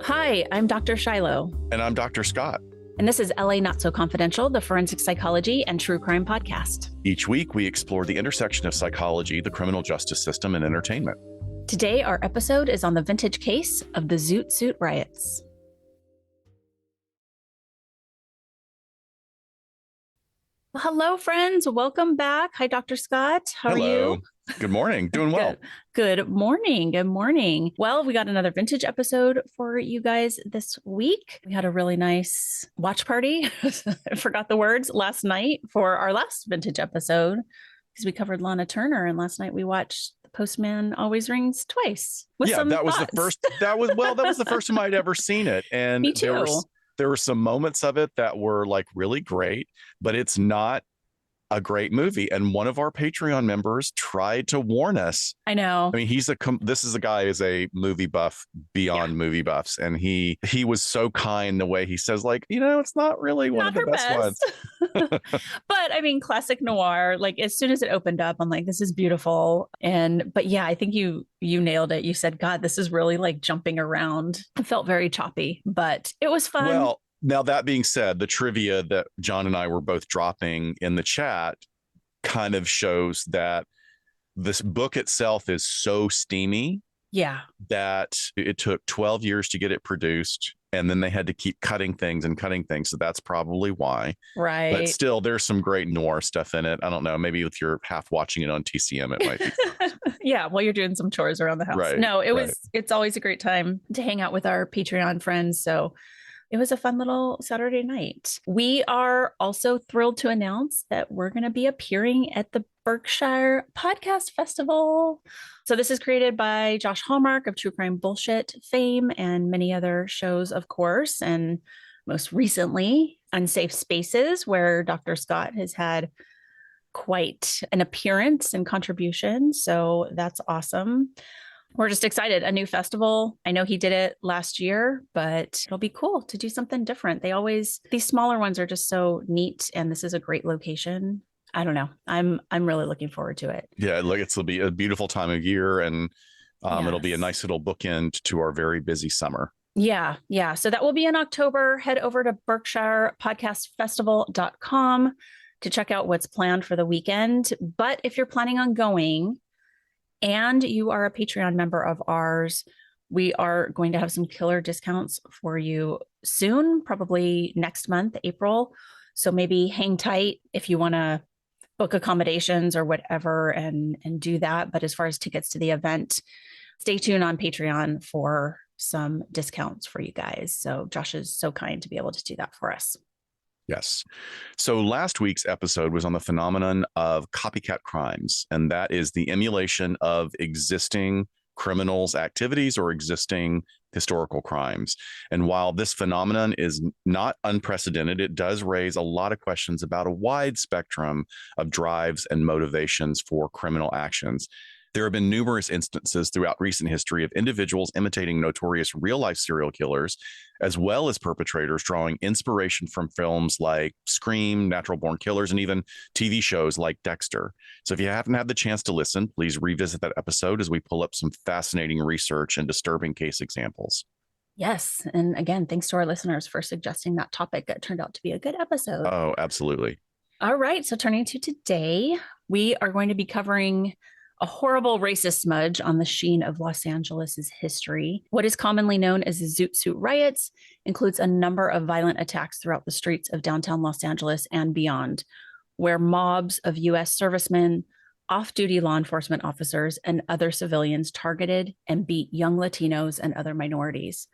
Hi, I'm Dr. Shiloh. And I'm Dr. Scott. And this is LA Not So Confidential, the forensic psychology and true crime podcast. Each week, we explore the intersection of psychology, the criminal justice system, and entertainment. Today, our episode is on the vintage case of the Zoot Suit riots. Well, hello, friends. Welcome back. Hi, Dr. Scott. How are you? Good morning. Doing well. Good morning. Good morning. Well, we got another vintage episode for you guys this week. We had a really nice watch party. I forgot the words last night for our last vintage episode because we covered Lana Turner. And last night we watched The Postman Always Rings Twice. That was the first. That was the first time I'd ever seen it. And Me too. There were some moments of it that were like really great, but it's not a great movie. And one of our Patreon members tried to warn us. I know. I mean, this is a guy who's a movie buff beyond movie buffs. And he was so kind the way he says, like, it's not really one of the best ones. But I mean, classic noir, like as soon as it opened up, I'm like, this is beautiful. But yeah, I think you nailed it. You said, God, this is really like jumping around. It felt very choppy, but it was fun. Well, now, that being said, the trivia that John and I were both dropping in the chat kind of shows that this book itself is so steamy that it took 12 years to get it produced. And then they had to keep cutting things. So that's probably why. Right. But still, there's some great noir stuff in it. I don't know. Maybe if you're half watching it on TCM, it might be. Yeah, while you're doing some chores around the house. Right, no, it's always a great time to hang out with our Patreon friends. So it was a fun little Saturday night. We are also thrilled to announce that we're going to be appearing at the Berkshire Podcast Festival. So this is created by Josh Hallmark of True Crime Bullshit fame and many other shows, of course. And most recently, Unsafe Spaces, where Dr. Scott has had quite an appearance and contribution. So that's awesome. We're just excited. A new festival. I know he did it last year, but it'll be cool to do something different. These smaller ones are just so neat. And this is a great location. I don't know. I'm really looking forward to it. Yeah, look, it'll be a beautiful time of year, and Yes. It'll be a nice little bookend to our very busy summer. Yeah. So that will be in October. Head over to BerkshirePodcastFestival.com to check out what's planned for the weekend. But if you're planning on going, and you are a Patreon member of ours, we are going to have some killer discounts for you soon, probably next month, April. So maybe hang tight if you want to book accommodations or whatever and do that. But as far as tickets to the event, stay tuned on Patreon for some discounts for you guys. So Josh is so kind to be able to do that for us. Yes. So last week's episode was on the phenomenon of copycat crimes, and that is the emulation of existing criminals' activities or existing historical crimes. And while this phenomenon is not unprecedented, it does raise a lot of questions about a wide spectrum of drives and motivations for criminal actions. There have been numerous instances throughout recent history of individuals imitating notorious real-life serial killers, as well as perpetrators drawing inspiration from films like Scream, Natural Born Killers, and even TV shows like Dexter. So if you haven't had the chance to listen, please revisit that episode as we pull up some fascinating research and disturbing case examples. Yes. And again, thanks to our listeners for suggesting that topic. It turned out to be a good episode. Oh, absolutely. All right. So turning to today, we are going to be covering a horrible racist smudge on the sheen of Los Angeles' history. What is commonly known as the Zoot Suit riots includes a number of violent attacks throughout the streets of downtown Los Angeles and beyond, where mobs of U.S. servicemen, off-duty law enforcement officers, and other civilians targeted and beat young Latinos and other minorities.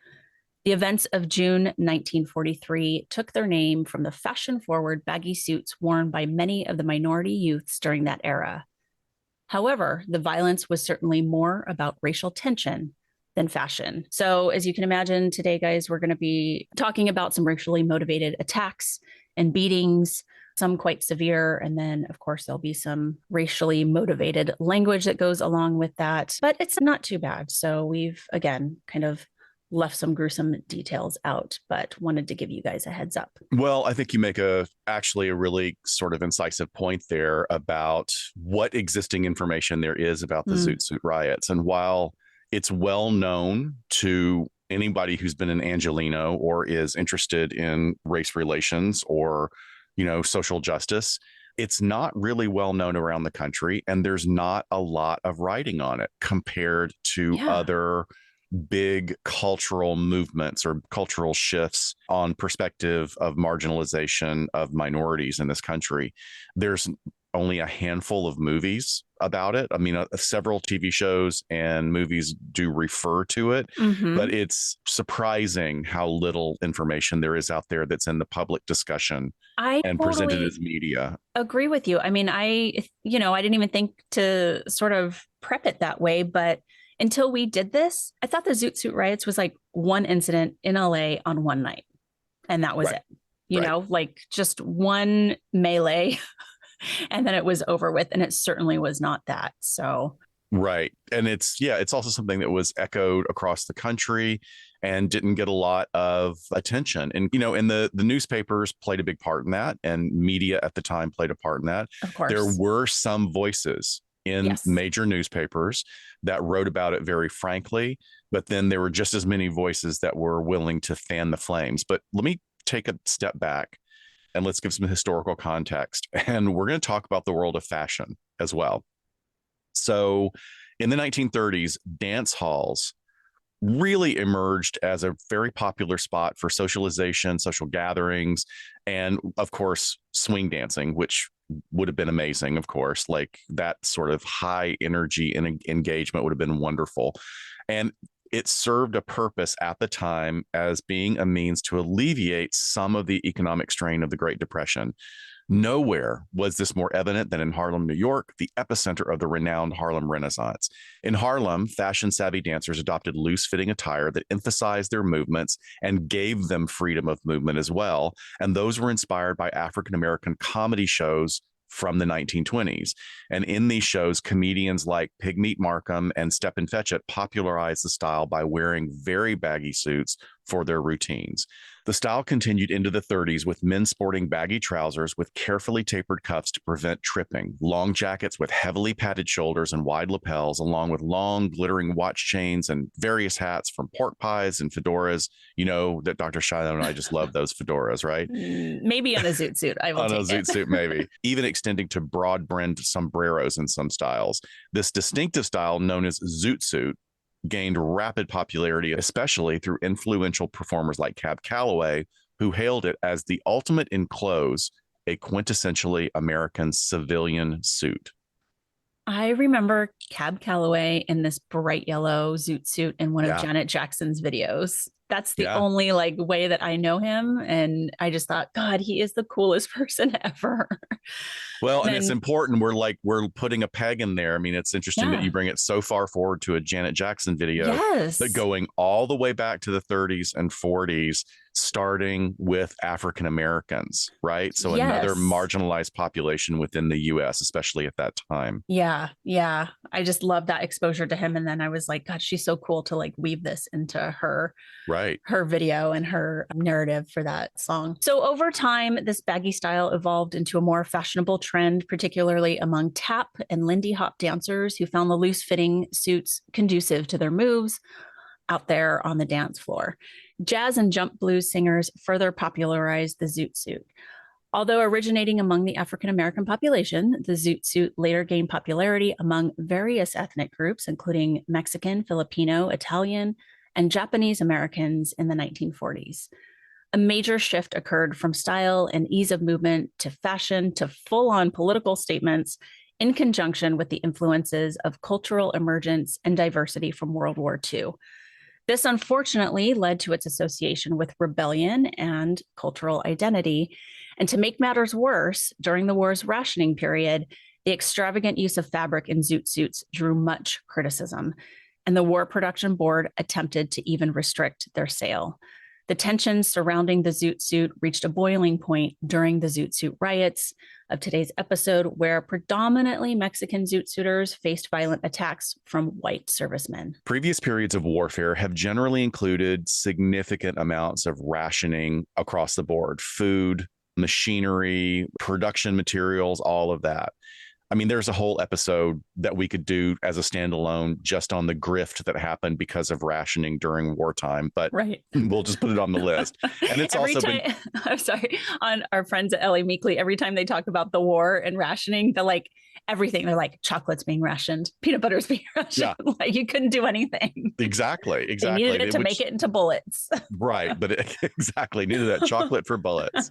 The events of June 1943 took their name from the fashion-forward baggy suits worn by many of the minority youths during that era. However, the violence was certainly more about racial tension than fashion. So as you can imagine, today, guys, we're going to be talking about some racially motivated attacks and beatings, some quite severe. And then, of course, there'll be some racially motivated language that goes along with that. But it's not too bad. So we've, again, kind of left some gruesome details out, but wanted to give you guys a heads up. Well, I think you make actually a really sort of incisive point there about what existing information there is about the Zoot Suit riots. And while it's well known to anybody who's been an Angelino or is interested in race relations or, social justice, it's not really well known around the country. And there's not a lot of writing on it compared to Yeah. other big cultural movements or cultural shifts on perspective of marginalization of minorities in this country. There's only a handful of movies about it. I mean, several TV shows and movies do refer to it, Mm-hmm. but it's surprising how little information there is out there that's in the public discussion I and presented totally as media. agree with you. I mean, I didn't even think to sort of prep it that way, but until we did this, I thought the Zoot Suit riots was like one incident in LA on one night, and that was Right. it. Right. Like just one melee, and then it was over with. And it certainly was not that. So, Right. And it's also something that was echoed across the country and didn't get a lot of attention. And, and the newspapers played a big part in that, and media at the time played a part in that. of There course, were some voices in yes. major newspapers that wrote about it very frankly, but then there were just as many voices that were willing to fan the flames. But let me take a step back and let's give some historical context. And we're going to talk about the world of fashion as well. So in the 1930s, dance halls really emerged as a very popular spot for socialization, social gatherings, and of course, swing dancing, which would have been amazing, of course. Like that sort of high energy and engagement would have been wonderful. And it served a purpose at the time as being a means to alleviate some of the economic strain of the Great Depression. Nowhere was this more evident than in Harlem, New York, the epicenter of the renowned Harlem Renaissance. In Harlem, fashion savvy dancers adopted loose fitting attire that emphasized their movements and gave them freedom of movement as well. And those were inspired by African American comedy shows from the 1920s. And in these shows, comedians like Pigmeat Markham and Stepin Fetchit popularized the style by wearing very baggy suits for their routines. The style continued into the 30s with men sporting baggy trousers with carefully tapered cuffs to prevent tripping, long jackets with heavily padded shoulders and wide lapels, along with long glittering watch chains and various hats from pork pies and fedoras. You know that Dr. Shiloh and I just love those fedoras, right? Maybe on a Zoot Suit, I will On a take it. zoot suit, maybe, even extending to broad brimmed sombreros in some styles. This distinctive style, known as Zoot Suit, gained rapid popularity, especially through influential performers like Cab Calloway, who hailed it as the ultimate in clothes, a quintessentially American civilian suit. I remember Cab Calloway in this bright yellow Zoot Suit in one of Yeah. Janet Jackson's videos. That's the Yeah. only like way that I know him. And I just thought, God, he is the coolest person ever. Well, and it's And important. We're putting a peg in there. I mean, it's interesting that yeah, you bring it so far forward to a Janet Jackson video, but yes, going all the way back to the 30s and 40s, starting with African Americans, right? So another yes. marginalized population within the US, especially at that time. Yeah, yeah. I just love that exposure to him. And then I was like, God, she's so cool to like weave this into Right. her video and her narrative for that song. So over time, this baggy style evolved into a more fashionable trend, particularly among tap and Lindy Hop dancers who found the loose fitting suits conducive to their moves out there on the dance floor. Jazz and jump blues singers further popularized the Zoot Suit. Although originating among the African American population, the Zoot Suit later gained popularity among various ethnic groups, including Mexican, Filipino, Italian, and Japanese Americans in the 1940s. A major shift occurred from style and ease of movement to fashion to full on political statements in conjunction with the influences of cultural emergence and diversity from World War II. This unfortunately led to its association with rebellion and cultural identity. And to make matters worse, during the war's rationing period, the extravagant use of fabric in Zoot Suits drew much criticism, and the War Production Board attempted to even restrict their sale. The tensions surrounding the Zoot Suit reached a boiling point during the Zoot Suit riots of today's episode, where predominantly Mexican Zoot Suiters faced violent attacks from white servicemen. Previous periods of warfare have generally included significant amounts of rationing across the board: food, machinery, production materials, all of that. I mean, there's a whole episode that we could do as a standalone just on the grift that happened because of rationing during wartime, but Right. we'll just put it on the list. And it's Every also time, been, I'm sorry, on our friends at LA Meekly, every time they talk about the war and rationing, they're like, everything. They're like, chocolate's being rationed, peanut butter's being rationed. yeah, Like you couldn't do anything. exactly, They needed it to make which, it into bullets. right, but exactly, needed that chocolate for bullets.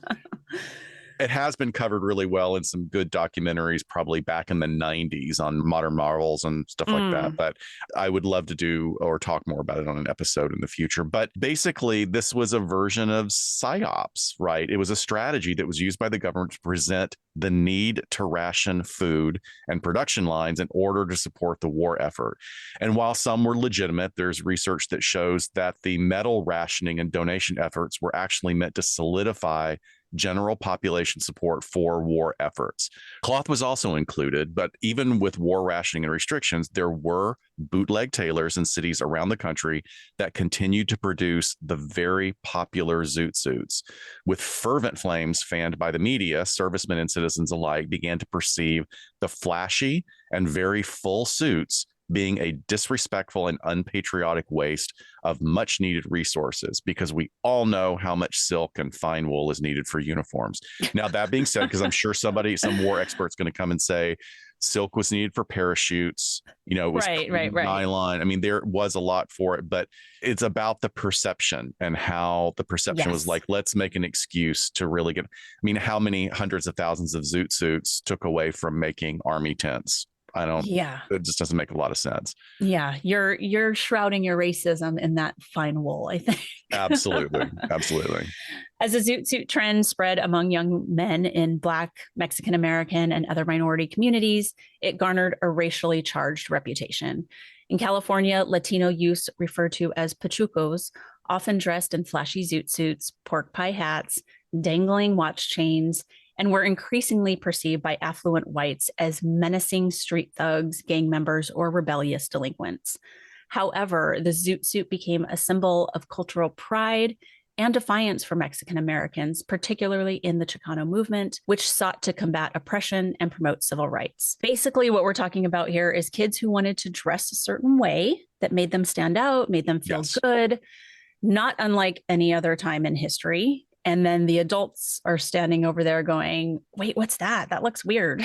It has been covered really well in some good documentaries, probably back in the 90s on modern marvels and stuff like that. Mm. But I would love to do or talk more about it on an episode in the future. But basically, this was a version of psyops, right? It was a strategy that was used by the government to present the need to ration food and production lines in order to support the war effort. And while some were legitimate, there's research that shows that the metal rationing and donation efforts were actually meant to solidify general population support for war efforts. Cloth was also included, but even with war rationing and restrictions, there were bootleg tailors in cities around the country that continued to produce the very popular Zoot Suits. With fervent flames fanned by the media, servicemen and citizens alike began to perceive the flashy and very full suits being a disrespectful and unpatriotic waste of much needed resources, because we all know how much silk and fine wool is needed for uniforms. Now, that being said, because I'm sure some war expert's going to come and say silk was needed for parachutes, it was Right. nylon. I mean, there was a lot for it, but it's about the perception and how the perception was Yes. like, let's make an excuse to really get, I mean, how many hundreds of thousands of Zoot Suits took away from making army tents? Yeah. It just doesn't make a lot of sense. Yeah. You're shrouding your racism in that fine wool, I think. Absolutely. Absolutely. As the Zoot Suit trend spread among young men in Black, Mexican American, and other minority communities, it garnered a racially charged reputation. In California, Latino youths referred to as pachucos, often dressed in flashy Zoot Suits, pork pie hats, dangling watch chains, and were increasingly perceived by affluent whites as menacing street thugs, gang members, or rebellious delinquents. However, the Zoot Suit became a symbol of cultural pride and defiance for Mexican Americans, particularly in the Chicano movement, which sought to combat oppression and promote civil rights. Basically, what we're talking about here is kids who wanted to dress a certain way that made them stand out, made them feel good, not unlike any other time in history. And then the adults are standing over there going, wait, what's that? That looks weird.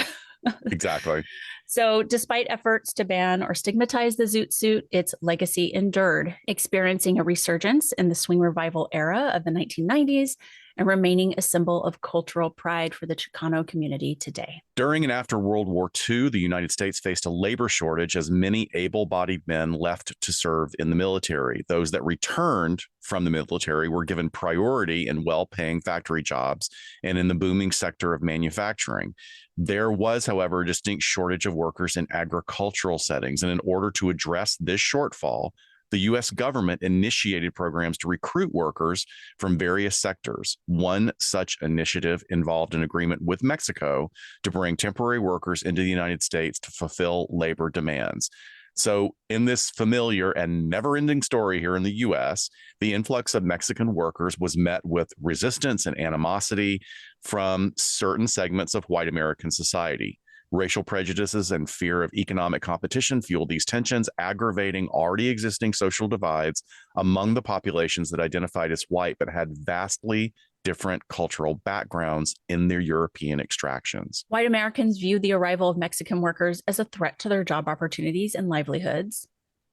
Exactly. So, despite efforts to ban or stigmatize the Zoot Suit, its legacy endured, experiencing a resurgence in the swing revival era of the 1990s and remaining a symbol of cultural pride for the Chicano community today. During and after World War II, the United States faced a labor shortage as many able-bodied men left to serve in the military. Those that returned from the military were given priority in well-paying factory jobs and in the booming sector of manufacturing. There was, however, a distinct shortage of workers in agricultural settings. And in order to address this shortfall, the U.S. government initiated programs to recruit workers from various sectors. One such initiative involved an agreement with Mexico to bring temporary workers into the United States to fulfill labor demands. So, in this familiar and never-ending story here in the U.S., the influx of Mexican workers was met with resistance and animosity from certain segments of white American society. Racial prejudices and fear of economic competition fueled these tensions, aggravating already existing social divides among the populations that identified as white but had vastly different cultural backgrounds in their European extractions. White Americans viewed the arrival of Mexican workers as a threat to their job opportunities and livelihoods.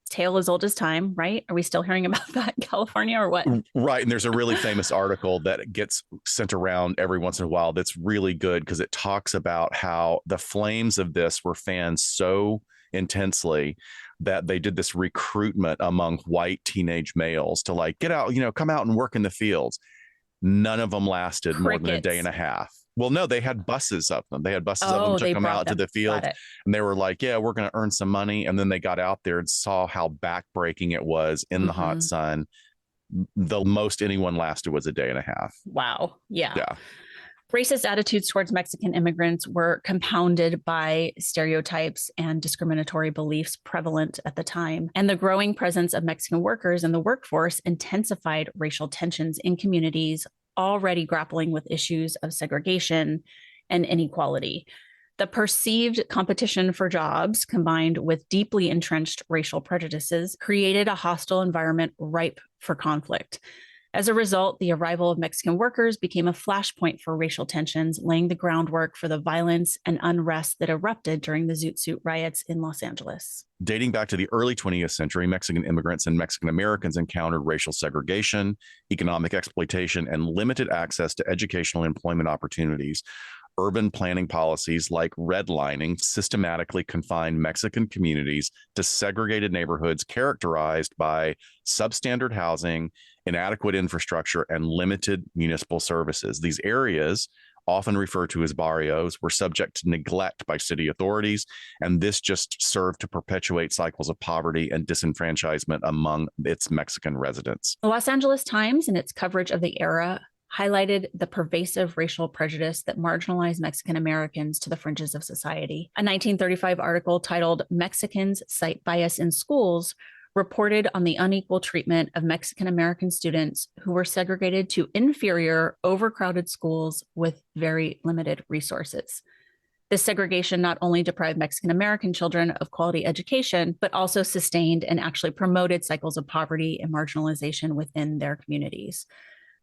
Tale as old as time, right? Are we still hearing about that in California or what? Right. And there's a really famous article that gets sent around every once in a while that's really good because it talks about how the flames of this were fanned so intensely that they did this recruitment among white teenage males to like, get out, come out and work in the fields. None of them lasted more than a day and a half. Well, no, they had buses of them. They had buses of them, took them out to the field, and they were like, yeah, we're going to earn some money. And then they got out there and saw how backbreaking it was in the hot sun. The most anyone lasted was a day and a half. Wow. Yeah. Yeah. Racist attitudes towards Mexican immigrants were compounded by stereotypes and discriminatory beliefs prevalent at the time. And the growing presence of Mexican workers in the workforce intensified racial tensions in communities already grappling with issues of segregation and inequality. The perceived competition for jobs, combined with deeply entrenched racial prejudices, created a hostile environment ripe for conflict. As a result, the arrival of Mexican workers became a flashpoint for racial tensions, laying the groundwork for the violence and unrest that erupted during the Zoot Suit riots in Los Angeles. Dating back to the early 20th century, Mexican immigrants and Mexican Americans encountered racial segregation, economic exploitation, and limited access to educational and employment opportunities. Urban planning policies like redlining systematically confined Mexican communities to segregated neighborhoods characterized by substandard housing, inadequate infrastructure, and limited municipal services. These areas, often referred to as barrios, were subject to neglect by city authorities, and this just served to perpetuate cycles of poverty and disenfranchisement among its Mexican residents. The Los Angeles Times, in its coverage of the era, highlighted the pervasive racial prejudice that marginalized Mexican Americans to the fringes of society. A 1935 article titled "Mexicans Cite Bias in Schools" reported on the unequal treatment of Mexican American students who were segregated to inferior, overcrowded schools with very limited resources. This segregation not only deprived Mexican American children of quality education, but also sustained and actually promoted cycles of poverty and marginalization within their communities.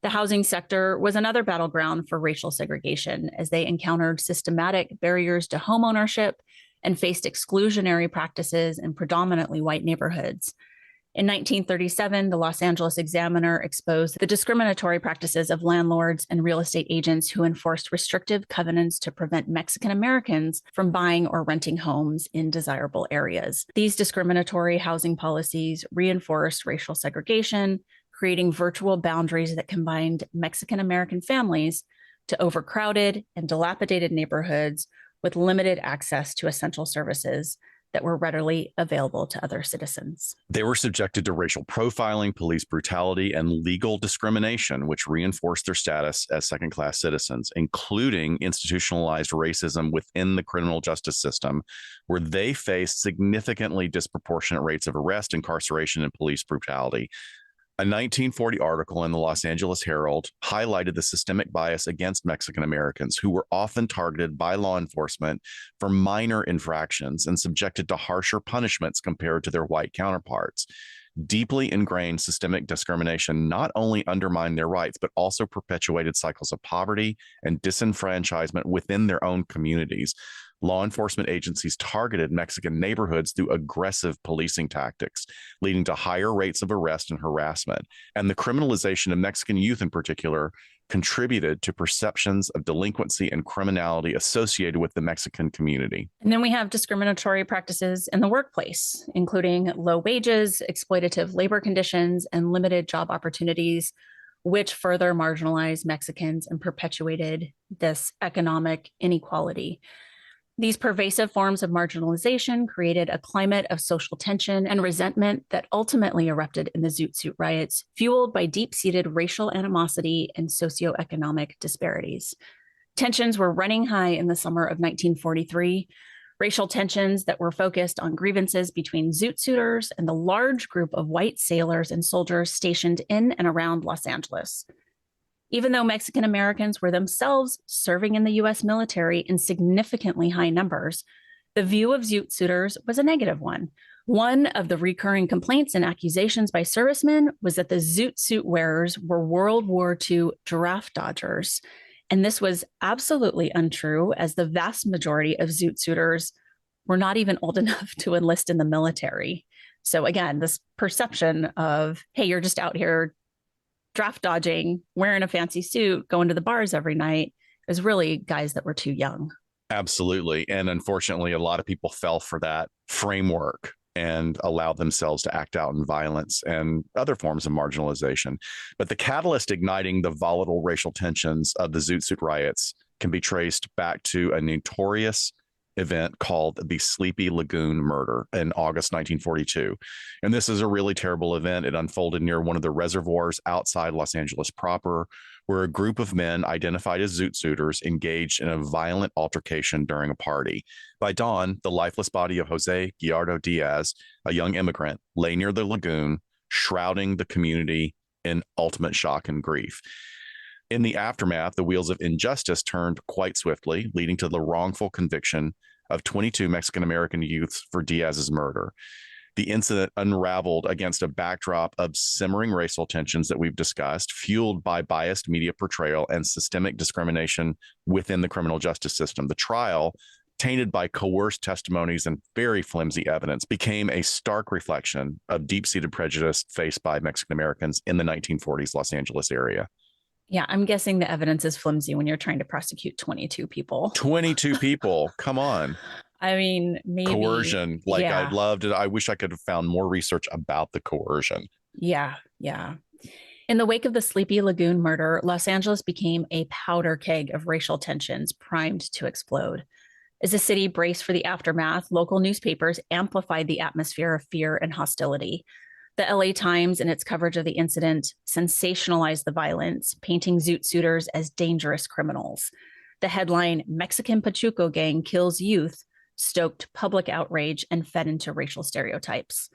The housing sector was another battleground for racial segregation, as they encountered systematic barriers to homeownership and faced exclusionary practices in predominantly white neighborhoods. In 1937, the Los Angeles Examiner exposed the discriminatory practices of landlords and real estate agents who enforced restrictive covenants to prevent Mexican Americans from buying or renting homes in desirable areas. These discriminatory housing policies reinforced racial segregation, creating virtual boundaries that combined Mexican American families to overcrowded and dilapidated neighborhoods with limited access to essential services that were readily available to other citizens. They were subjected to racial profiling, police brutality, and legal discrimination, which reinforced their status as second-class citizens, including institutionalized racism within the criminal justice system, where they faced significantly disproportionate rates of arrest, incarceration, and police brutality. A 1940 article in the Los Angeles Herald highlighted the systemic bias against Mexican Americans, who were often targeted by law enforcement for minor infractions and subjected to harsher punishments compared to their white counterparts. Deeply ingrained systemic discrimination not only undermined their rights, but also perpetuated cycles of poverty and disenfranchisement within their own communities. Law enforcement agencies targeted Mexican neighborhoods through aggressive policing tactics, leading to higher rates of arrest and harassment. And the criminalization of Mexican youth in particular contributed to perceptions of delinquency and criminality associated with the Mexican community. And then we have discriminatory practices in the workplace, including low wages, exploitative labor conditions, and limited job opportunities, which further marginalized Mexicans and perpetuated this economic inequality. These pervasive forms of marginalization created a climate of social tension and resentment that ultimately erupted in the Zoot Suit riots, fueled by deep-seated racial animosity and socioeconomic disparities. Tensions were running high in the summer of 1943, racial tensions that were focused on grievances between Zoot Suiters and the large group of white sailors and soldiers stationed in and around Los Angeles. Even though Mexican Americans were themselves serving in the U.S. military in significantly high numbers, the view of Zoot Suiters was a negative one. One of the recurring complaints and accusations by servicemen was that the Zoot Suit wearers were World War II draft dodgers. And this was absolutely untrue, as the vast majority of Zoot Suiters were not even old enough to enlist in the military. So again, this perception of, hey, you're just out here draft dodging, wearing a fancy suit, going to the bars every night, is really guys that were too young. Absolutely. And unfortunately, a lot of people fell for that framework and allowed themselves to act out in violence and other forms of marginalization. But the catalyst igniting the volatile racial tensions of the Zoot Suit riots can be traced back to a notorious event called the Sleepy Lagoon murder in August 1942. And this is a really terrible event. It unfolded near one of the reservoirs outside Los Angeles proper, where a group of men identified as Zoot Suiters engaged in a violent altercation during a party. By dawn, the lifeless body of Jose Guillardo Diaz, a young immigrant, lay near the lagoon, shrouding the community in ultimate shock and grief. In the aftermath, the wheels of injustice turned quite swiftly, leading to the wrongful conviction of 22 Mexican American youths for Diaz's murder. The incident unraveled against a backdrop of simmering racial tensions that we've discussed, fueled by biased media portrayal and systemic discrimination within the criminal justice system. The trial, tainted by coerced testimonies and very flimsy evidence, became a stark reflection of deep-seated prejudice faced by Mexican Americans in the 1940s Los Angeles area. Yeah, I'm guessing the evidence is flimsy when you're trying to prosecute 22 people. 22 people. Come on. I mean, maybe coercion. Like, yeah. I'd love to, I wish I could have found more research about the coercion. Yeah. In the wake of the Sleepy Lagoon murder, Los Angeles became a powder keg of racial tensions primed to explode. As the city braced for the aftermath, local newspapers amplified the atmosphere of fear and hostility. The LA Times, in its coverage of the incident, sensationalized the violence, painting Zoot Suiters as dangerous criminals. The headline, "Mexican Pachuco Gang Kills Youth," stoked public outrage and fed into racial stereotypes.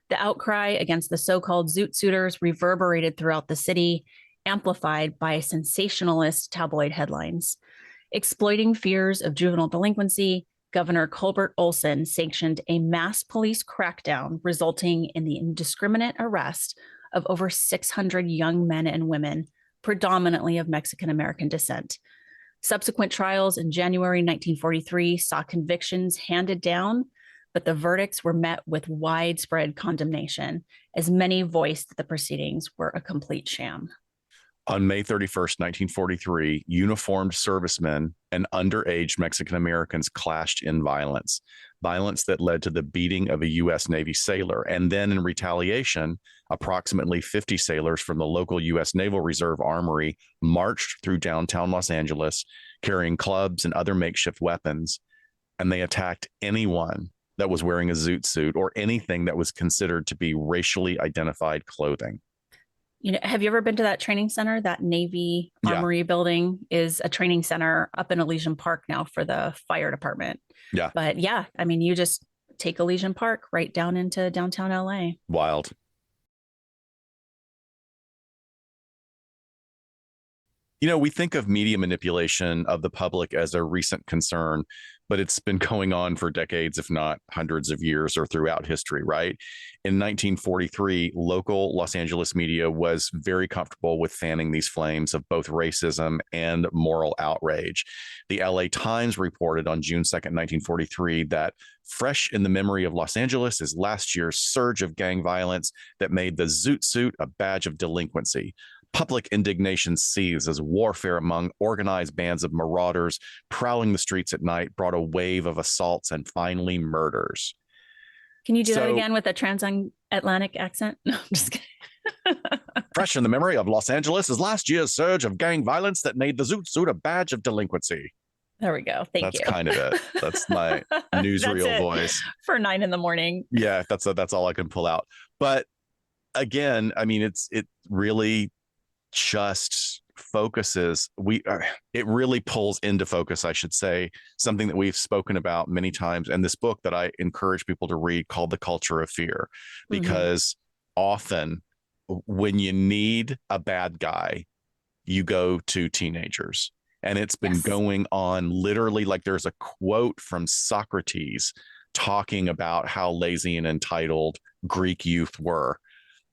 The outcry against the so-called Zoot Suiters reverberated throughout the city, amplified by sensationalist tabloid headlines. Exploiting fears of juvenile delinquency, Governor Colbert Olson sanctioned a mass police crackdown, resulting in the indiscriminate arrest of over 600 young men and women, predominantly of Mexican American descent. Subsequent trials in January 1943 saw convictions handed down, but the verdicts were met with widespread condemnation, as many voiced that the proceedings were a complete sham. On May 31st, 1943, uniformed servicemen and underage Mexican Americans clashed in violence that led to the beating of a U.S. Navy sailor. And then in retaliation, approximately 50 sailors from the local U.S. Naval Reserve Armory marched through downtown Los Angeles, carrying clubs and other makeshift weapons, and they attacked anyone that was wearing a zoot suit or anything that was considered to be racially identified clothing. You know, have you ever been to that training center? That Navy Armory building is a training center up in Elysian Park now for the fire department. Yeah. But yeah, I mean, you just take Elysian Park right down into downtown LA. Wild. You know, we think of media manipulation of the public as a recent concern, but it's been going on for decades, if not hundreds of years or throughout history, right? In 1943, local Los Angeles media was very comfortable with fanning these flames of both racism and moral outrage. The LA Times reported on June 2nd, 1943, that fresh in the memory of Los Angeles is last year's surge of gang violence that made the Zoot Suit a badge of delinquency. Public indignation seethes as warfare among organized bands of marauders prowling the streets at night brought a wave of assaults and finally murders. Can you do that again with a transatlantic accent? No, I'm just kidding. Fresh in the memory of Los Angeles is last year's surge of gang violence that made the Zoot Suit a badge of delinquency. There we go. Thank you. That's kind of it. That's my newsreel voice. For 9 a.m. Yeah, that's all I can pull out. But again, I mean, it really just focuses it really pulls into focus, I should say, something that we've spoken about many times in this book that I encourage people to read, called The Culture of Fear, because often when you need a bad guy, you go to teenagers. And it's been going on literally, like there's a quote from Socrates talking about how lazy and entitled Greek youth were,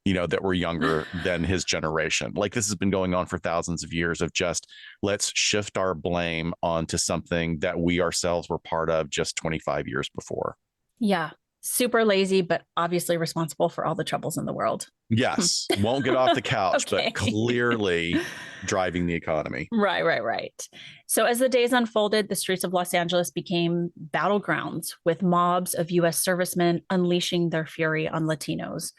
you know, that were younger than his generation. Like, this has been going on for thousands of years of just, let's shift our blame onto something that we ourselves were part of just 25 years before. Yeah. Super lazy, but obviously responsible for all the troubles in the world. Yes. Won't get off the couch, but clearly driving the economy. Right. So as the days unfolded, the streets of Los Angeles became battlegrounds, with mobs of U.S. servicemen unleashing their fury on Latinos.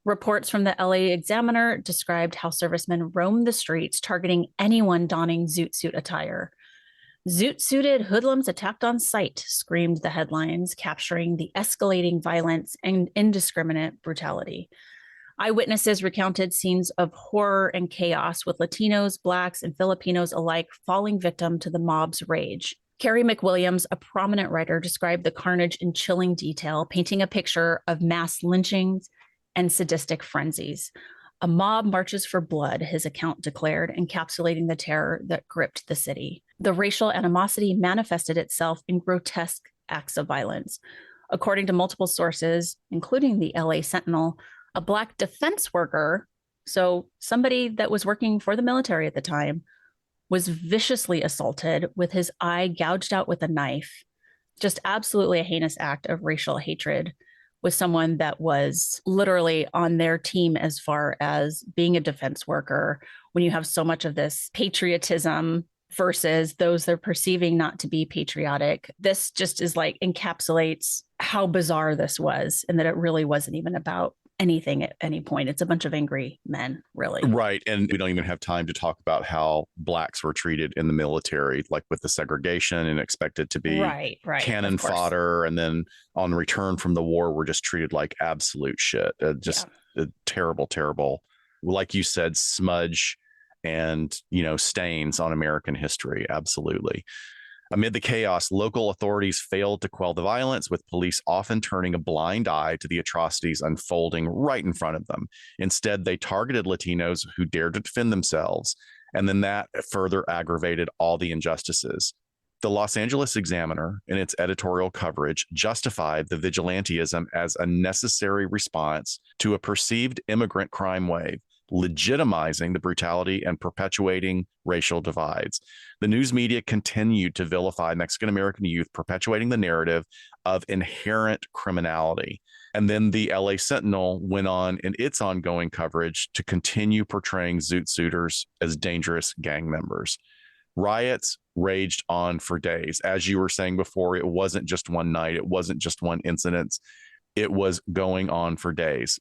Reports from the LA Examiner described how servicemen roamed the streets, targeting anyone donning Zoot Suit attire. "Zoot-suited hoodlums attacked on sight," screamed the headlines, capturing the escalating violence and indiscriminate brutality. Eyewitnesses recounted scenes of horror and chaos, with Latinos, Blacks, and Filipinos alike falling victim to the mob's rage. Carrie McWilliams, a prominent writer, described the carnage in chilling detail, painting a picture of mass lynchings and sadistic frenzies. A mob marches for blood, his account declared, encapsulating the terror that gripped the city. The racial animosity manifested itself in grotesque acts of violence. According to multiple sources, including the LA Sentinel, a Black defense worker, so somebody that was working for the military at the time, was viciously assaulted with his eye gouged out with a knife. Just absolutely a heinous act of racial hatred with someone that was literally on their team as far as being a defense worker, when you have so much of this patriotism versus those they're perceiving not to be patriotic. This just is like encapsulates how bizarre this was, and that it really wasn't even about anything at any point. It's a bunch of angry men, really. Right. And we don't even have time to talk about how Blacks were treated in the military, like with the segregation and expected to be right, cannon fodder. And then on return from the war, were just treated like absolute shit. Terrible, terrible. Like you said, smudge and, stains on American history. Absolutely. Amid the chaos, local authorities failed to quell the violence, with police often turning a blind eye to the atrocities unfolding right in front of them. Instead, they targeted Latinos who dared to defend themselves, and then that further aggravated all the injustices. The Los Angeles Examiner, in its editorial coverage, justified the vigilantism as a necessary response to a perceived immigrant crime wave, legitimizing the brutality and perpetuating racial divides. The news media continued to vilify Mexican-American youth, perpetuating the narrative of inherent criminality. And then the LA Sentinel went on in its ongoing coverage to continue portraying Zoot Suiters as dangerous gang members. Riots raged on for days. As you were saying before, it wasn't just one night. It wasn't just one incident. It was going on for days,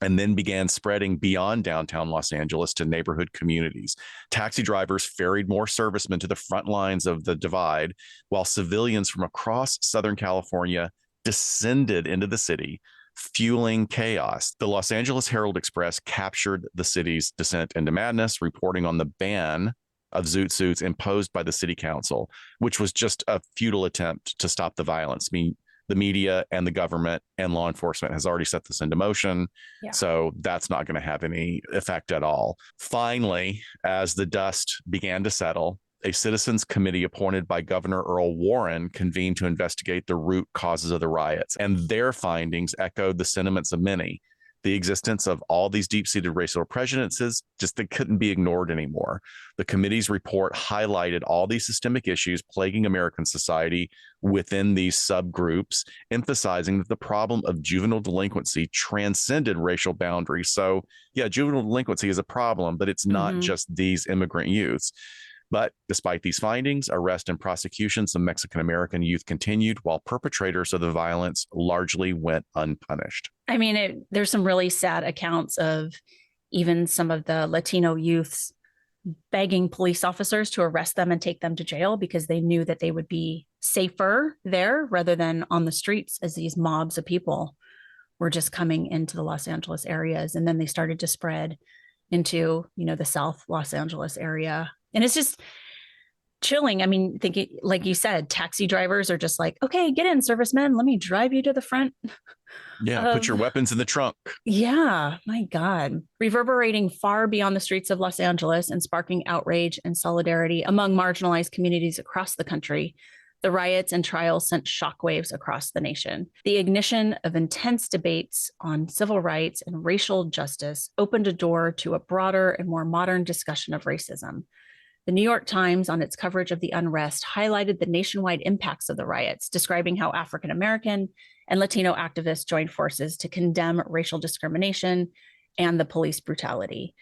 and then began spreading beyond downtown Los Angeles to neighborhood communities. Taxi drivers ferried more servicemen to the front lines of the divide, while civilians from across Southern California descended into the city, fueling chaos. The Los Angeles Herald-Express captured the city's descent into madness, reporting on the ban of Zoot Suits imposed by the city council, which was just a futile attempt to stop the violence. I mean, the media and the government and law enforcement has already set this into motion. Yeah. So that's not going to have any effect at all. Finally, as the dust began to settle, a citizens committee appointed by Governor Earl Warren convened to investigate the root causes of the riots. And their findings echoed the sentiments of many. The existence of all these deep-seated racial prejudices just that couldn't be ignored anymore. The committee's report highlighted all these systemic issues plaguing American society within these subgroups, emphasizing that the problem of juvenile delinquency transcended racial boundaries. So, yeah, juvenile delinquency is a problem, but it's not just these immigrant youths. But despite these findings, arrest and prosecutions of Mexican-American youth continued, while perpetrators of the violence largely went unpunished. I mean, there's some really sad accounts of even some of the Latino youths begging police officers to arrest them and take them to jail because they knew that they would be safer there rather than on the streets, as these mobs of people were just coming into the Los Angeles areas. And then they started to spread into, the South Los Angeles area. And it's just chilling. I mean, thinking, like you said, taxi drivers are just like, okay, get in, servicemen. Let me drive you to the front. Yeah, put your weapons in the trunk. Yeah, my God. Reverberating far beyond the streets of Los Angeles and sparking outrage and solidarity among marginalized communities across the country, the riots and trials sent shockwaves across the nation. The ignition of intense debates on civil rights and racial justice opened a door to a broader and more modern discussion of racism. The New York Times, on its coverage of the unrest, highlighted the nationwide impacts of the riots, describing how African American and Latino activists joined forces to condemn racial discrimination and the police brutality.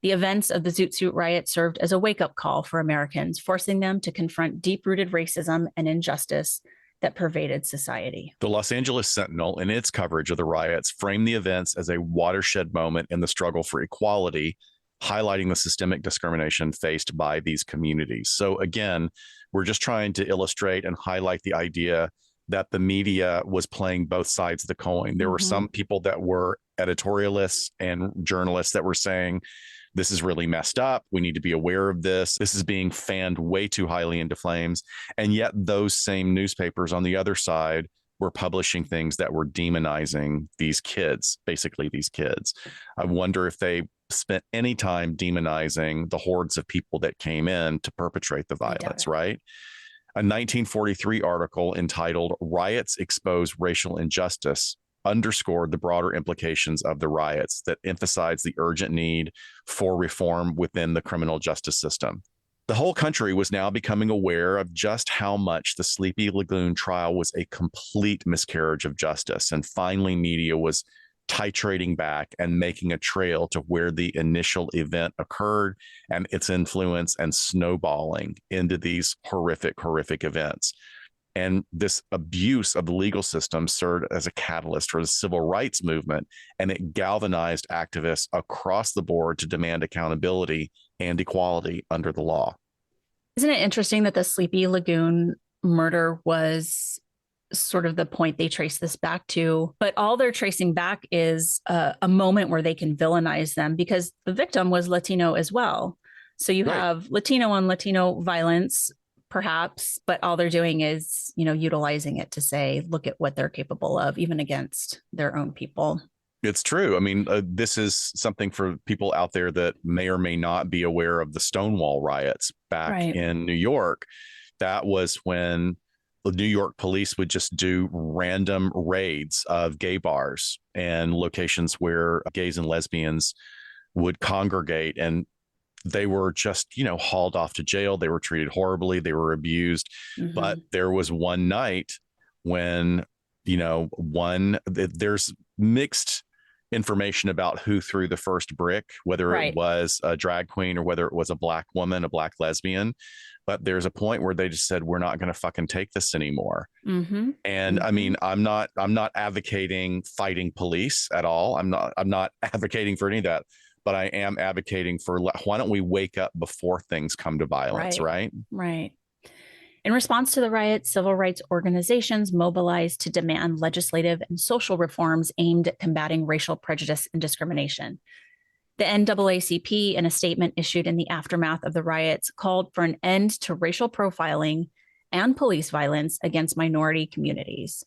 The events of the Zoot Suit riot served as a wake-up call for Americans, forcing them to confront deep-rooted racism and injustice that pervaded society. The Los Angeles Sentinel, in its coverage of the riots, framed the events as a watershed moment in the struggle for equality, highlighting the systemic discrimination faced by these communities. So again, we're just trying to illustrate and highlight the idea that the media was playing both sides of the coin. There were some people that were editorialists and journalists that were saying, this is really messed up. We need to be aware of this. This is being fanned way too highly into flames. And yet those same newspapers on the other side were publishing things that were demonizing these kids, basically these kids. I wonder if they spent any time demonizing the hordes of people that came in to perpetrate the violence, right? A 1943 article entitled Riots Expose Racial Injustice underscored the broader implications of the riots that emphasized the urgent need for reform within the criminal justice system. The whole country was now becoming aware of just how much the Sleepy Lagoon trial was a complete miscarriage of justice. And finally, media was titrating back and making a trail to where the initial event occurred and its influence and snowballing into these horrific events. And this abuse of the legal system served as a catalyst for the civil rights movement, and it galvanized activists across the board to demand accountability and equality under the law. Isn't it interesting that the Sleepy Lagoon murder was sort of the point they trace this back to, but all they're tracing back is a moment where they can villainize them because the victim was Latino as well. So you have Latino on Latino violence, perhaps, but all they're doing is, utilizing it to say, look at what they're capable of, even against their own people. It's true. I mean, this is something for people out there that may or may not be aware of the Stonewall riots back in New York. That was when the New York police would just do random raids of gay bars and locations where gays and lesbians would congregate, and they were just, hauled off to jail. They were treated horribly. They were abused. But there was one night when, there's mixed information about who threw the first brick, whether it was a drag queen or whether it was a black woman, a black lesbian. But there's a point where they just said, we're not going to fucking take this anymore. And I mean, I'm not advocating fighting police at all. I'm not advocating for any of that, but I am advocating for, why don't we wake up before things come to violence, right? In response to the riots, civil rights organizations mobilized to demand legislative and social reforms aimed at combating racial prejudice and discrimination. The NAACP, in a statement issued in the aftermath of the riots, called for an end to racial profiling and police violence against minority communities.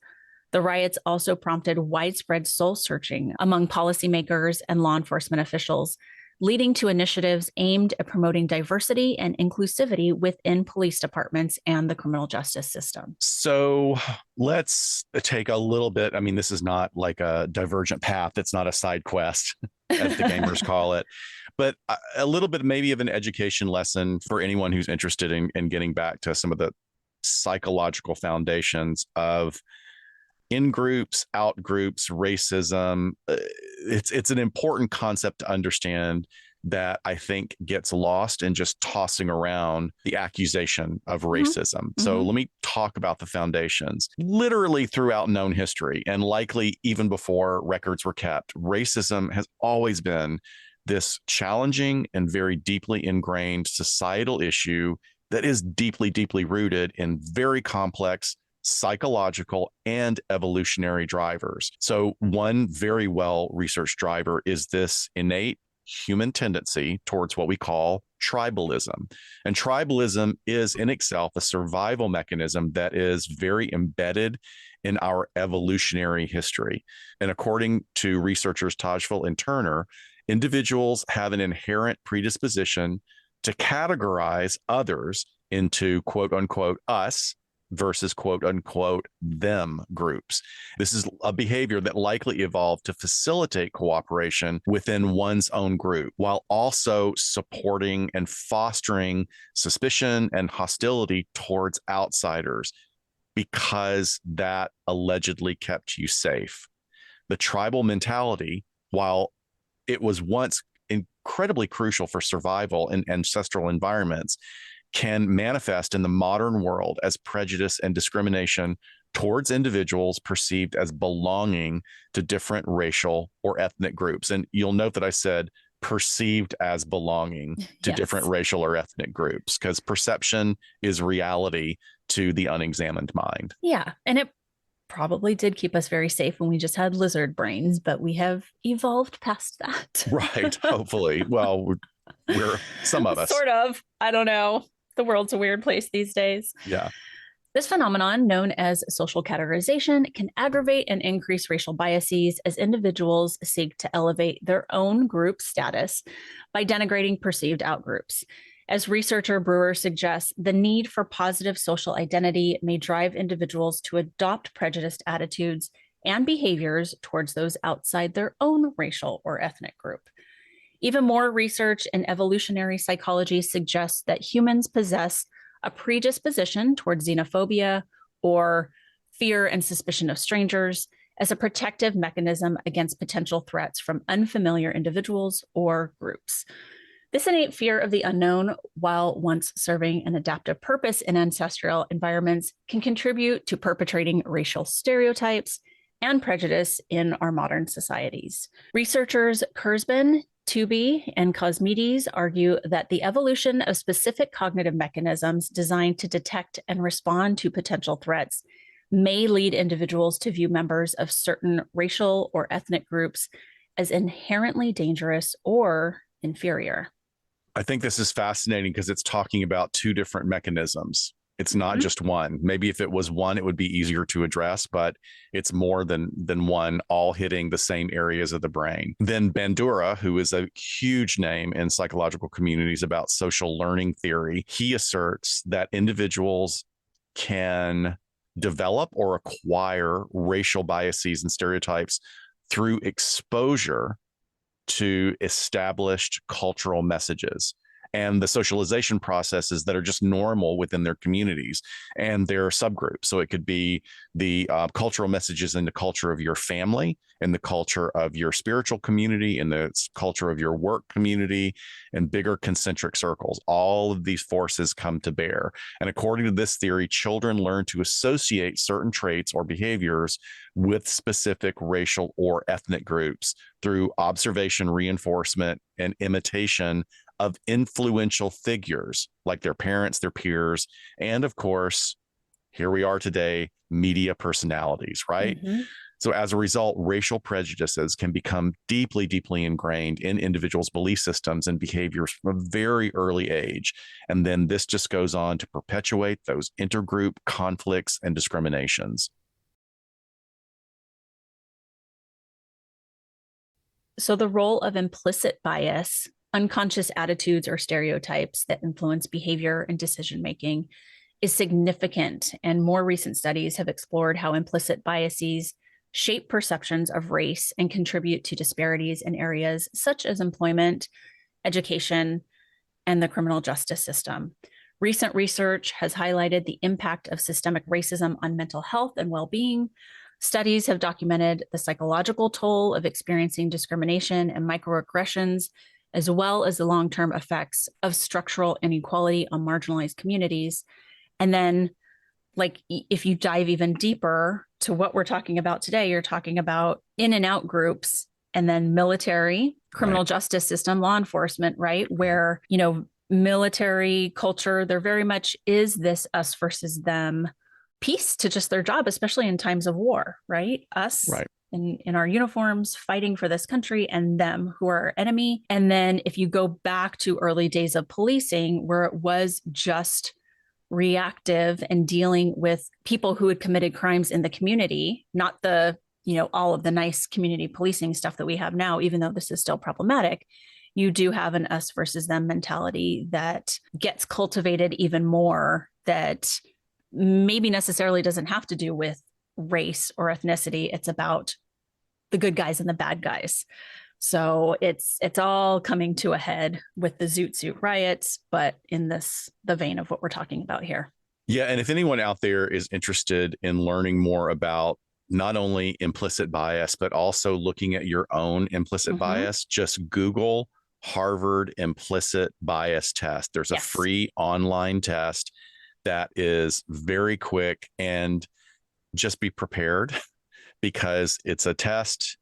The riots also prompted widespread soul searching among policymakers and law enforcement officials, leading to initiatives aimed at promoting diversity and inclusivity within police departments and the criminal justice system. So let's take a little bit. I mean, this is not like a divergent path. It's not a side quest, as the gamers call it, but a little bit maybe of an education lesson for anyone who's interested in getting back to some of the psychological foundations of in groups, out groups, racism. It's an important concept to understand that I think gets lost in just tossing around the accusation of racism. So let me talk about the foundations. Literally throughout known history, and likely even before records were kept, racism has always been this challenging and very deeply ingrained societal issue that is deeply, deeply rooted in very complex psychological and evolutionary drivers. So one very well researched driver is this innate human tendency towards what we call tribalism. And tribalism is in itself a survival mechanism that is very embedded in our evolutionary history. And according to researchers Tajfel and Turner, individuals have an inherent predisposition to categorize others into quote unquote us versus quote unquote them groups. This is a behavior that likely evolved to facilitate cooperation within one's own group, while also supporting and fostering suspicion and hostility towards outsiders, because that allegedly kept you safe. The tribal mentality, while it was once incredibly crucial for survival in ancestral environments, can manifest in the modern world as prejudice and discrimination towards individuals perceived as belonging to different racial or ethnic groups. And you'll note that I said perceived as belonging to different racial or ethnic groups, because perception is reality to the unexamined mind. Yeah. And it probably did keep us very safe when we just had lizard brains, but we have evolved past that. Right. Hopefully. Well, we're some of us. Sort of. I don't know. The world's a weird place these days. Yeah. This phenomenon, known as social categorization, can aggravate and increase racial biases as individuals seek to elevate their own group status by denigrating perceived outgroups. As researcher Brewer suggests, the need for positive social identity may drive individuals to adopt prejudiced attitudes and behaviors towards those outside their own racial or ethnic group. Even more research in evolutionary psychology suggests that humans possess a predisposition towards xenophobia or fear and suspicion of strangers as a protective mechanism against potential threats from unfamiliar individuals or groups. This innate fear of the unknown, while once serving an adaptive purpose in ancestral environments, can contribute to perpetrating racial stereotypes and prejudice in our modern societies. Researchers Kurzban, Tooby, and Cosmides argue that the evolution of specific cognitive mechanisms designed to detect and respond to potential threats may lead individuals to view members of certain racial or ethnic groups as inherently dangerous or inferior. I think this is fascinating because it's talking about two different mechanisms. It's not just one. Maybe if it was one, it would be easier to address, but it's more than one, all hitting the same areas of the brain. Then Bandura, who is a huge name in psychological communities about social learning theory, he asserts that individuals can develop or acquire racial biases and stereotypes through exposure to established cultural messages and the socialization processes that are just normal within their communities and their subgroups. So it could be the cultural messages in the culture of your family, in the culture of your spiritual community, in the culture of your work community, and bigger concentric circles. All of these forces come to bear. And according to this theory, children learn to associate certain traits or behaviors with specific racial or ethnic groups through observation, reinforcement, and imitation of influential figures like their parents, their peers, and of course, here we are today, media personalities, right? Mm-hmm. So as a result, racial prejudices can become deeply, deeply ingrained in individuals' belief systems and behaviors from a very early age. And then this just goes on to perpetuate those intergroup conflicts and discriminations. So the role of implicit bias, unconscious attitudes or stereotypes that influence behavior and decision-making, is significant, and more recent studies have explored how implicit biases shape perceptions of race and contribute to disparities in areas such as employment, education, and the criminal justice system. Recent research has highlighted the impact of systemic racism on mental health and well-being. Studies have documented the psychological toll of experiencing discrimination and microaggressions, as well as the long-term effects of structural inequality on marginalized communities. And then, like, if you dive even deeper to what we're talking about today, you're talking about in and out groups, and then military, criminal justice system, law enforcement, right? Where, you know, military culture, there very much is this us versus them piece to just their job, especially in times of war, right? Us in our uniforms fighting for this country, and them who are our enemy. And then if you go back to early days of policing, where it was just reactive and dealing with people who had committed crimes in the community, not the, you know, all of the nice community policing stuff that we have now, even though this is still problematic, you do have an us versus them mentality that gets cultivated even more, that maybe necessarily doesn't have to do with race or ethnicity. It's about the good guys and the bad guys. So it's all coming to a head with the Zoot Suit riots, but in the vein of what we're talking about here. Yeah, and if anyone out there is interested in learning more about not only implicit bias, but also looking at your own implicit bias, just Google Harvard implicit bias test. There's a free online test that is very quick, and just be prepared because it's a test.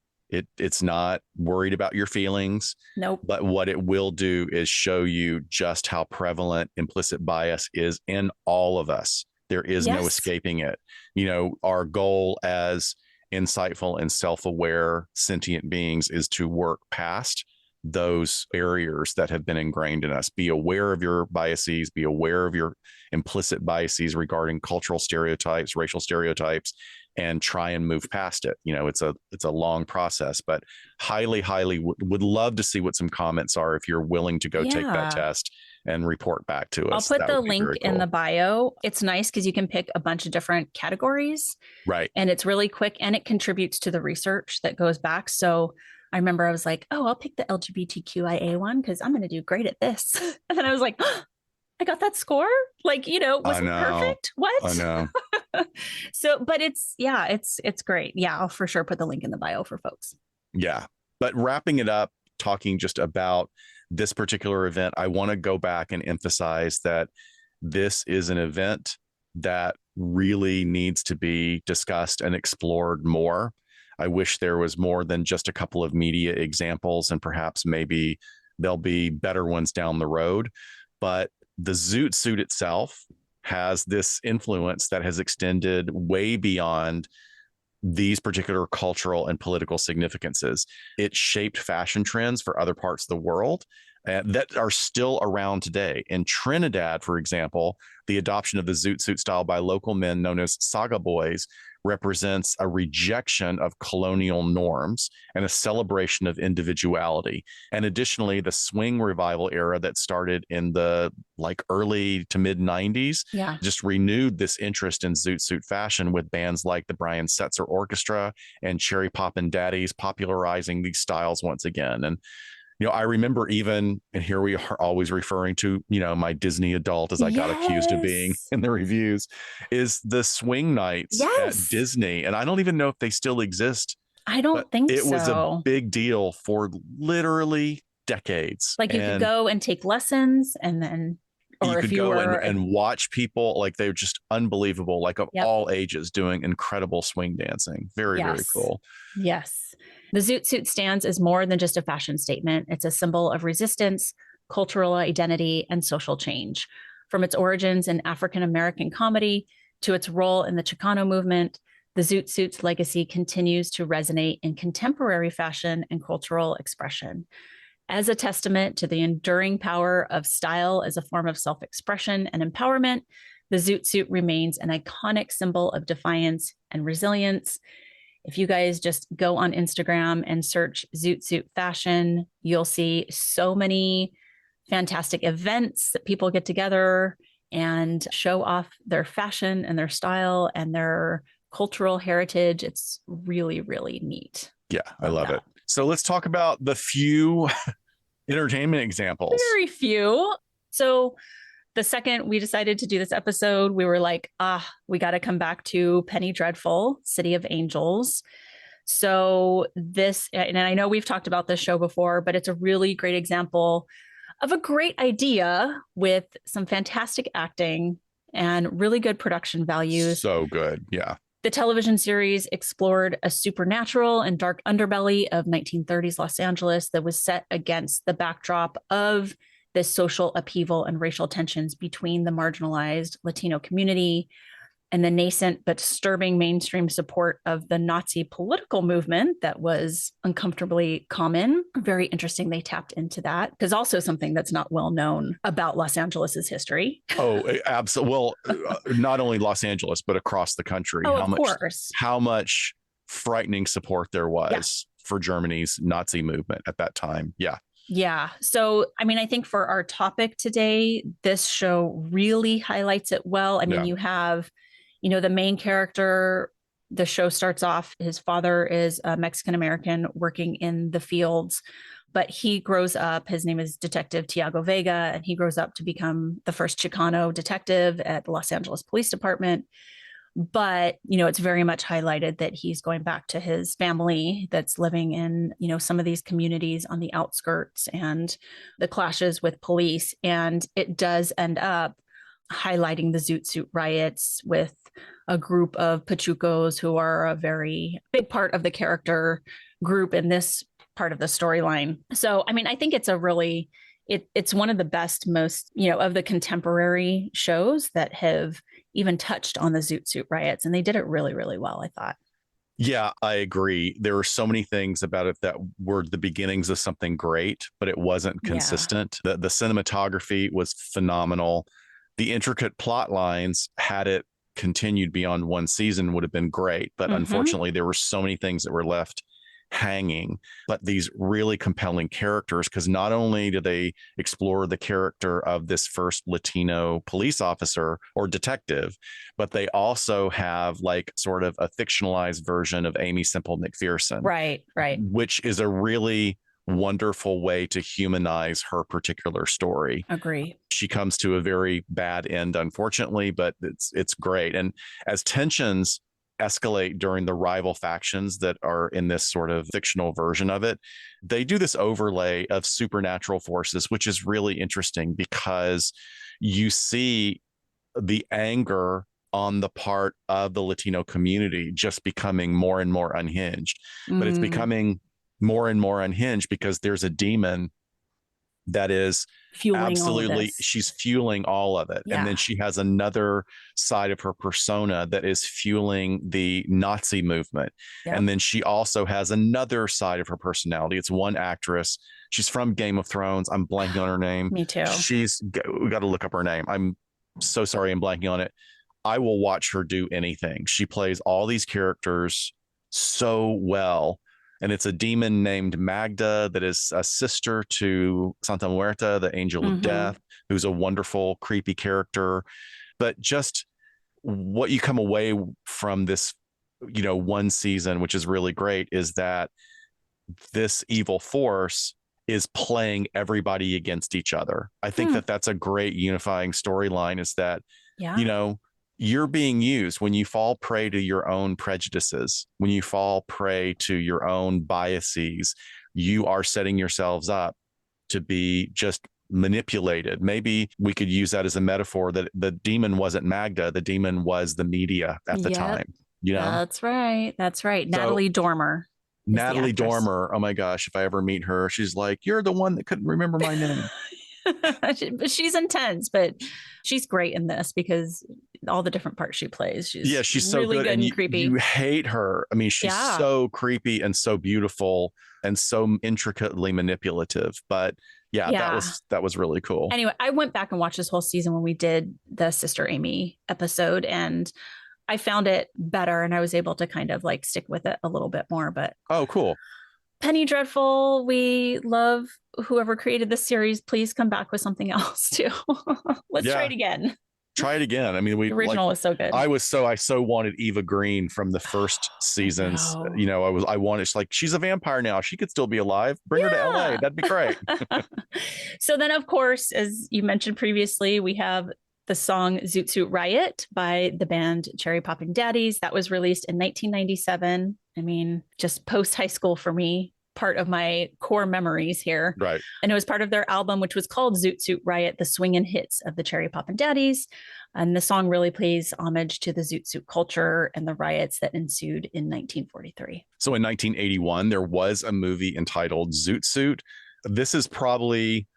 It's not worried about your feelings. Nope. But what it will do is show you just how prevalent implicit bias is in all of us. There is no escaping it. You know, our goal as insightful and self-aware sentient beings is to work past those barriers that have been ingrained in us. Be aware of your biases, be aware of your implicit biases regarding cultural stereotypes, racial stereotypes, and try and move past it. It's a long process, but highly would love to see what some comments are if you're willing to go take that Yeah. test and report back to I'll us. put That the would be link very in the cool. bio. It's nice because you can pick a bunch of different categories Right. and it's really quick and it contributes to the research that goes back. So I remember I was like, oh, I'll pick the LGBTQIA one because I'm going to do great at this. And then I was like, oh, I got that score. Like, was I it know. perfect? I What? know. So, but it's great. Yeah, I'll for sure put the link in the bio for folks. Yeah. But wrapping it up, talking just about this particular event, I want to go back and emphasize that this is an event that really needs to be discussed and explored more. I wish there was more than just a couple of media examples, and perhaps maybe there'll be better ones down the road. But the Zoot Suit itself has this influence that has extended way beyond these particular cultural and political significances. It shaped fashion trends for other parts of the world that are still around today. In Trinidad, for example, the adoption of the Zoot Suit style by local men known as Saga Boys represents a rejection of colonial norms and a celebration of individuality. And additionally, the swing revival era that started in the early to mid 90s Yeah. just renewed this interest in Zoot Suit fashion with bands like the Brian Setzer Orchestra and Cherry Poppin' Daddies popularizing these styles once again. And I remember even, and here we are always referring to, my Disney adult, as I got accused of being Yes. in the reviews, is the swing nights at Yes. Disney. And I don't even know if they still exist, I but don't think it was a so. big deal for literally decades. Like you could And go and take lessons and then, you or if could you go were, and watch people, like they're just unbelievable, like of yep. all ages, doing incredible swing dancing. Very, very Yes. cool. Yes. The Zoot Suit stands as more than just a fashion statement. It's a symbol of resistance, cultural identity, and social change. From its origins in African American comedy to its role in the Chicano movement, the Zoot Suit's legacy continues to resonate in contemporary fashion and cultural expression. As a testament to the enduring power of style as a form of self-expression and empowerment, the Zoot Suit remains an iconic symbol of defiance and resilience. If you guys just go on Instagram and search Zoot Suit fashion, you'll see so many fantastic events that people get together and show off their fashion and their style and their cultural heritage. It's really, really neat. Yeah, I love it. So let's talk about the few entertainment examples. Very few. So the second we decided to do this episode, we were like, we got to come back to Penny Dreadful, City of Angels. So this, and I know we've talked about this show before, but it's a really great example of a great idea with some fantastic acting and really good production values. So good. Yeah. The television series explored a supernatural and dark underbelly of 1930s Los Angeles that was set against the backdrop of this social upheaval and racial tensions between the marginalized Latino community and the nascent but disturbing mainstream support of the Nazi political movement that was uncomfortably common. Very interesting they tapped into that, because also something that's not well known about Los Angeles's history. Oh, absolutely. Well, not only Los Angeles, but across the country. Oh, of course. How much frightening support there was for Germany's Nazi movement at that time. Yeah. Yeah. So, I mean, I think for our topic today, this show really highlights it well. I mean, you have, the main character, the show starts off, his father is a Mexican American working in the fields, but he grows up, his name is Detective Tiago Vega, and he grows up to become the first Chicano detective at the Los Angeles Police Department. But, it's very much highlighted that he's going back to his family that's living in, some of these communities on the outskirts and the clashes with police. And it does end up highlighting the Zoot Suit riots with a group of Pachucos who are a very big part of the character group in this part of the storyline. So, I mean, I think it's a really, it's one of the best, most, of the contemporary shows that have even touched on the Zoot Suit riots. And they did it really, really well, I thought. Yeah, I agree. There were so many things about it that were the beginnings of something great, but it wasn't Yeah. consistent. The cinematography was phenomenal. The intricate plot lines, had it continued beyond one season, would have been great. But Mm-hmm. unfortunately, there were so many things that were left hanging. But these really compelling characters, because not only do they explore the character of this first Latino police officer or detective, but they also have like sort of a fictionalized version of Amy Semple McPherson, Right, right. which is a really wonderful way to humanize her particular story. Agree. She comes to a very bad end, unfortunately, but it's great. And as tensions escalate during the rival factions that are in this sort of fictional version of it, they do this overlay of supernatural forces, which is really interesting because you see the anger on the part of the Latino community just becoming more and more unhinged. But it's Mm, becoming more and more unhinged because there's a demon that is fueling all of absolutely, this. she's fueling all of it. And then Yeah. she has another side of her persona that is fueling the Nazi movement. And Yep. then she also has another side of her personality. It's one actress. She's from Game of Thrones. I'm blanking on her name. Me too. We got to look up her name. I'm so sorry I'm blanking on it. I will watch her do anything. She plays all these characters so well. And it's a demon named Magda that is a sister to Santa Muerta, the angel of Mm-hmm. death, who's a wonderful, creepy character. But just what you come away from this, one season, which is really great, is that this evil force is playing everybody against each other. I think Hmm. that that's a great unifying storyline, is that, you Yeah. know, you're being used when you fall prey to your own prejudices, when you fall prey to your own biases, you are setting yourselves up to be just manipulated. Maybe we could use that as a metaphor that the demon wasn't Magda, the demon was the media at the Yep. time, you know? That's right. That's right. So Natalie Dormer is the Natalie actress. Dormer, oh my gosh, if I ever meet her, she's like, "You're the one that couldn't remember my name." She's intense, but she's great in this because all the different parts she plays, Yeah, she's she's so really good, good and and you creepy. hate her. I mean, she's Yeah. so creepy and so beautiful and so intricately manipulative. But yeah, that Yeah. was really cool. Anyway, I went back and watched this whole season when we did the Sister Amy episode, and I found it better and I was able to kind of like stick with it a little bit more. But Oh, cool. Penny Dreadful, we love whoever created this series. Please come back with something else too. Let's try Yeah, it again. try it again. I mean, The we like original was so good. I so wanted Eva Green from the first I seasons. know. I wanted, it's like, she's a vampire now. She could still be alive. Bring her to LA. Yeah. That'd be great. So then, of course, as you mentioned previously, we have the song Zoot Suit Riot by the band Cherry Poppin' Daddies. That was released in 1997. I mean, just post high school for me, part of my core memories here. Right. And it was part of their album, which was called Zoot Suit Riot, the swingin' hits of the Cherry Poppin' Daddies. And the song really pays homage to the Zoot Suit culture and the riots that ensued in 1943. So in 1981, there was a movie entitled Zoot Suit. This is probably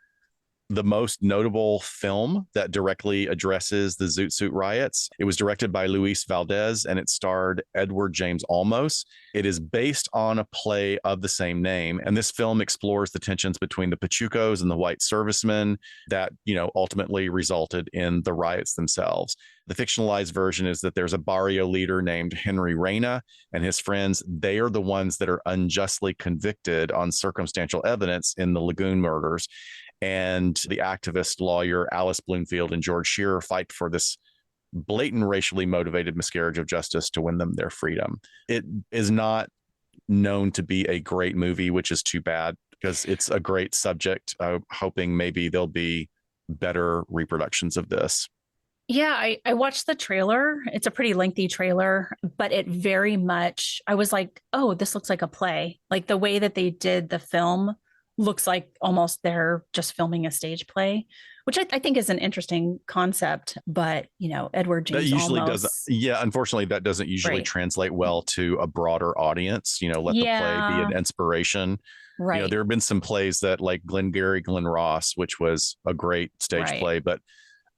the most notable film that directly addresses the Zoot Suit riots. It was directed by Luis Valdez and it starred Edward James Olmos. It is based on a play of the same name. And this film explores the tensions between the Pachucos and the white servicemen that, ultimately resulted in the riots themselves. The fictionalized version is that there's a barrio leader named Henry Reyna and his friends. They are the ones that are unjustly convicted on circumstantial evidence in the Lagoon murders. And the activist lawyer Alice Bloomfield and George Shearer fight for this blatant racially motivated miscarriage of justice to win them their freedom. It is not known to be a great movie, which is too bad because it's a great subject. Hoping maybe there'll be better reproductions of this. Yeah, I watched the trailer. It's a pretty lengthy trailer, but it very much, I was like, oh, this looks like a play. Like the way that they did the film looks like almost they're just filming a stage play, which I think is an interesting concept. But, Edward That James usually doesn't, Olmos, yeah, unfortunately, that doesn't usually right. translate well to a broader audience. Let the play be Yeah, an inspiration. right, There have been some plays that like Glengarry Glen Ross, which was a great stage right. play, but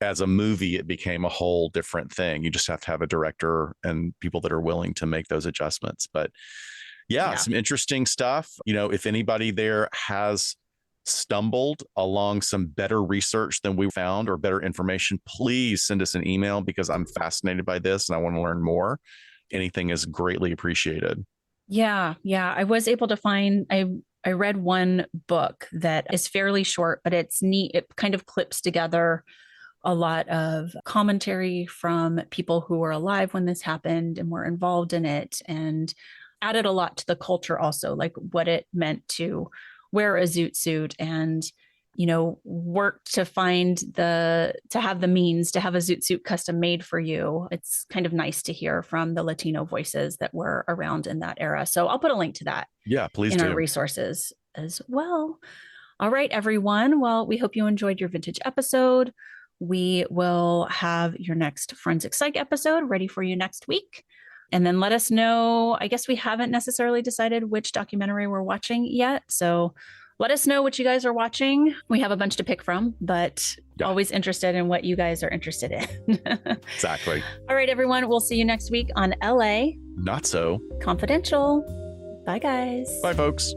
as a movie, it became a whole different thing. You just have to have a director and people that are willing to make those adjustments. But yeah, some interesting stuff. If anybody there has stumbled along some better research than we found or better information, please send us an email, because I'm fascinated by this and I want to learn more. Anything is greatly appreciated. Yeah. I was able to find, I read one book that is fairly short, but it's neat. It kind of clips together a lot of commentary from people who were alive when this happened and were involved in it, and added a lot to the culture also, like what it meant to wear a zoot suit, and work to have the means to have a zoot suit custom made for you. It's kind of nice to hear from the Latino voices that were around in that era. So I'll put a link to that. Yeah, please in do. Our resources as well. All right, everyone. Well, we hope you enjoyed your vintage episode. We will have your next Forensic Psych episode ready for you next week. And then let us know. I guess we haven't necessarily decided which documentary we're watching yet. So let us know what you guys are watching. We have a bunch to pick from, but always interested in what you guys are interested in. Exactly. All right, everyone. We'll see you next week on LA Not So Confidential. Bye, guys. Bye, folks.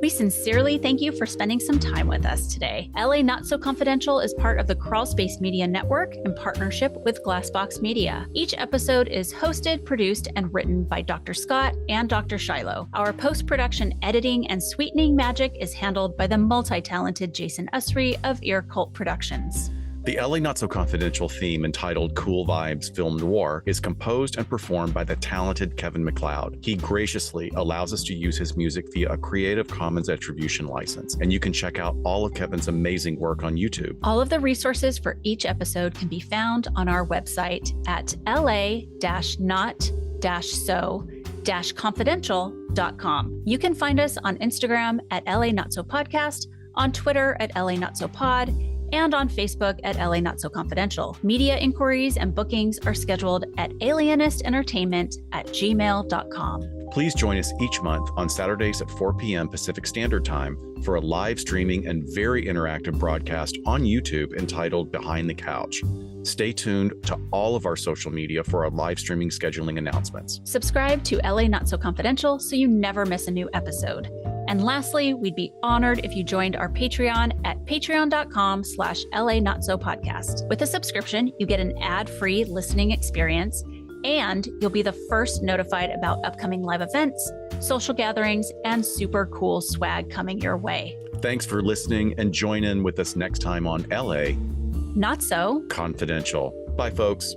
We sincerely thank you for spending some time with us today. LA Not So Confidential is part of the Crawl Space Media Network in partnership with Glassbox Media. Each episode is hosted, produced, and written by Dr. Scott and Dr. Shiloh. Our post-production editing and sweetening magic is handled by the multi-talented Jason Usry of Ear Cult Productions. The LA Not So Confidential theme, entitled Cool Vibes Film Noir, is composed and performed by the talented Kevin MacLeod. He graciously allows us to use his music via a Creative Commons attribution license, and you can check out all of Kevin's amazing work on YouTube. All of the resources for each episode can be found on our website at la-not-so-confidential.com. You can find us on Instagram at LA Not So Podcast, on Twitter at LA Not So Pod, and on Facebook at LA Not So Confidential. Media inquiries and bookings are scheduled at alienistentertainment@gmail.com. Please join us each month on Saturdays at 4 p.m. Pacific Standard Time for a live streaming and very interactive broadcast on YouTube entitled Behind the Couch. Stay tuned to all of our social media for our live streaming scheduling announcements. Subscribe to LA Not So Confidential so you never miss a new episode. And lastly, we'd be honored if you joined our Patreon at patreon.com/LA Not So Podcast. With a subscription, you get an ad-free listening experience, and you'll be the first notified about upcoming live events, social gatherings, and super cool swag coming your way. Thanks for listening, and join in with us next time on LA Not So Confidential. Bye, folks.